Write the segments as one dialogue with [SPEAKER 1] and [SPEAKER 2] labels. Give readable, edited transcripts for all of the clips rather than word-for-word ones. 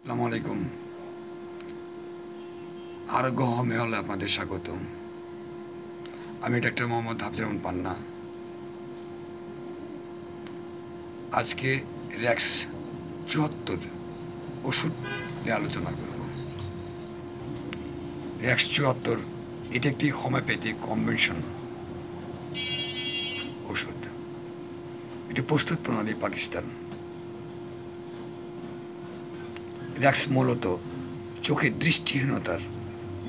[SPEAKER 1] আসসালামু আলাইকুম। আরোগ্য হোমে হলে আপনাদের স্বাগতম। আমি ডাক্তার মোহাম্মদ হাফিজুর রহমান পান্না। আজকে র্যাক্স ৭৪ ওষুধ নিয়ে আলোচনা করব। র্যাক্স ৭৪ এটি একটি হোমিওপ্যাথিক কম্বিনেশন ওষুধ। এটি প্রস্তুত প্রণালী পাকিস্তান। র্যাক্স মূলত চোখের দৃষ্টিহীনতার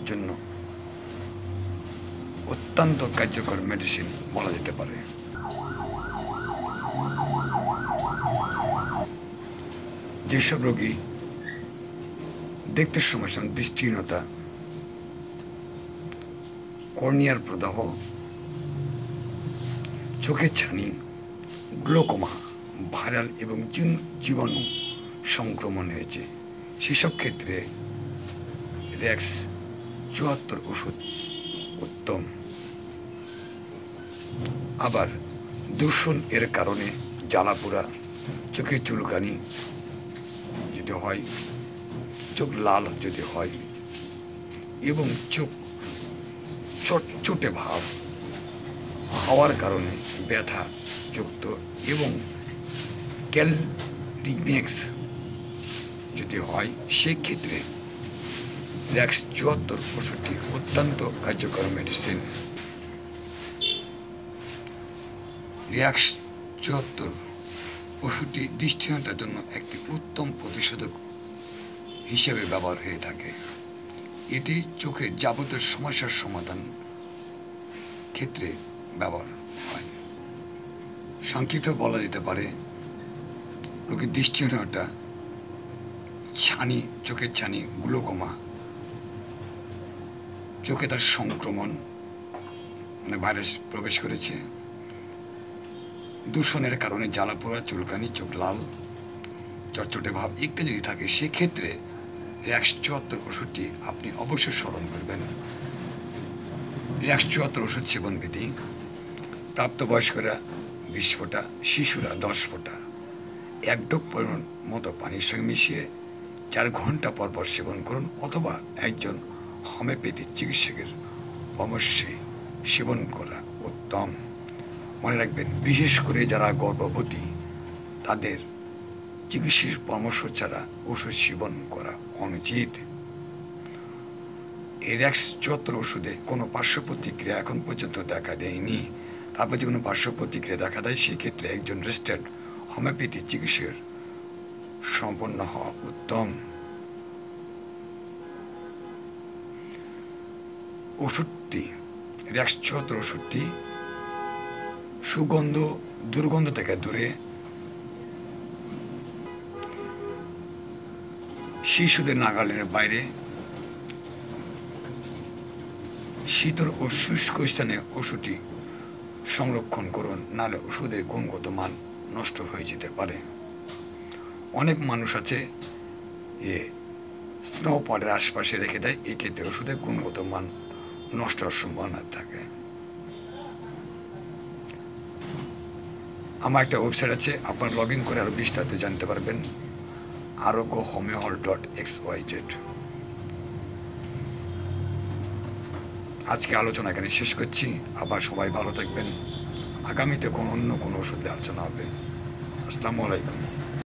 [SPEAKER 1] জন্য অত্যন্ত কার্যকর মেডিসিন বলা যেতে পারে। যেসব রোগী দেখতে সময় দৃষ্টিহীনতা, কর্নিয়ার প্রদাহ, চোখের ছানি, গ্লোকোমা, ভাইরাল এবং জীবাণু সংক্রমণ হয়েছে, সেসব ক্ষেত্রে র্যাক্স ৭৪ ওষুধ উত্তম। আবার দূষণ এর কারণে জ্বালাপোড়া, চোখে চুলকানি যদি হয়, চোখ লাল যদি হয় এবং চোখ চটচটে ভাব হওয়ার কারণে ব্যথা যুক্ত এবং ক্যালডিনেক্স যদি হয়, সেক্ষেত্রে র্যাক্স ৭৪ ওষুধটি অত্যন্ত কার্যকর মেডিসিন। র্যাক্স ৭৪ ওষুধটি দৃষ্টিহীনতার জন্য একটি উত্তম প্রতিষেধক হিসেবে ব্যবহার হয়ে থাকে। এটি চোখের যাবতীয় সমস্যার সমাধান ক্ষেত্রে ব্যবহার হয়। সংক্ষিপ্ত বলা যেতে পারে, রোগীর দৃষ্টিহীনতা, ছানি, চোখের ছানি, গ্লোকোমা, চোখে তার সংক্রমণ ভাইরাস প্রবেশ করেছে, দূষণের কারণে জ্বালাপোড়া, চুলকানি, চোখ লাল, চটচটে ভাব ইত্যাদি যদি থাকে, সেক্ষেত্রে র্যাক্স ৭৪ ওষুধটি আপনি অবশ্যই স্মরণ করবেন। র্যাক্স ৭৪ ওষুধ সেবন বিধি: প্রাপ্তবয়স্করা ২০ ফোঁটা, শিশুরা ১০ ফোঁটা ১ ডোপ পরিমাণ মতো পানির সঙ্গে মিশিয়ে ৪ ঘন্টা পর পর সেবন করুন, অথবা একজন হোমিওপ্যাথি চিকিৎসকের পরামর্শে সেবন করা উত্তম। মনে রাখবেন, বিশেষ করে যারা গর্ভবতী, তাদের চিকিৎসার পরামর্শ ছাড়া ওষুধ সেবন করা অনুচিত। এই র্যাক্স ৭৪ ওষুধে কোনো পার্শ্ব প্রতিক্রিয়া এখন পর্যন্ত দেখা দেয়নি। তারপর যে কোনো পার্শ্ব প্রতিক্রিয়া দেখা দেয়, সেক্ষেত্রে একজন রেজিস্টার্ড হোমিওপ্যাথি চিকিৎসকের সম্পন্ন হওয়া উত্তম। ওষুধটি, র্যাক্স ৭৪ ওষুধটি সুগন্ধ, দুর্গন্ধ থেকে দূরে, শিশুদের নাগালের বাইরে, শীতল ও শুষ্ক স্থানে ওষুধটি সংরক্ষণ করুন, নাহলে ওষুধের গুণগত মান নষ্ট হয়ে যেতে পারে। অনেক মানুষ আছে স্নো পডের আশপাশে রেখে দেয়, এই ক্ষেত্রে ওষুধের গুণগত মান নষ্ট হওয়ার সম্ভাবনা থাকে। আমার একটা ওয়েবসাইট আছে, আপনার লগ ইন করে আরও বিস্তারিত জানতে পারবেন, arogohomeohol.xyz। আজকে আলোচনা এখানে শেষ করছি। আবার সবাই ভালো থাকবেন। আগামীতে অন্য কোনো ওষুধে আলোচনা হবে। আসসালামু আলাইকুম।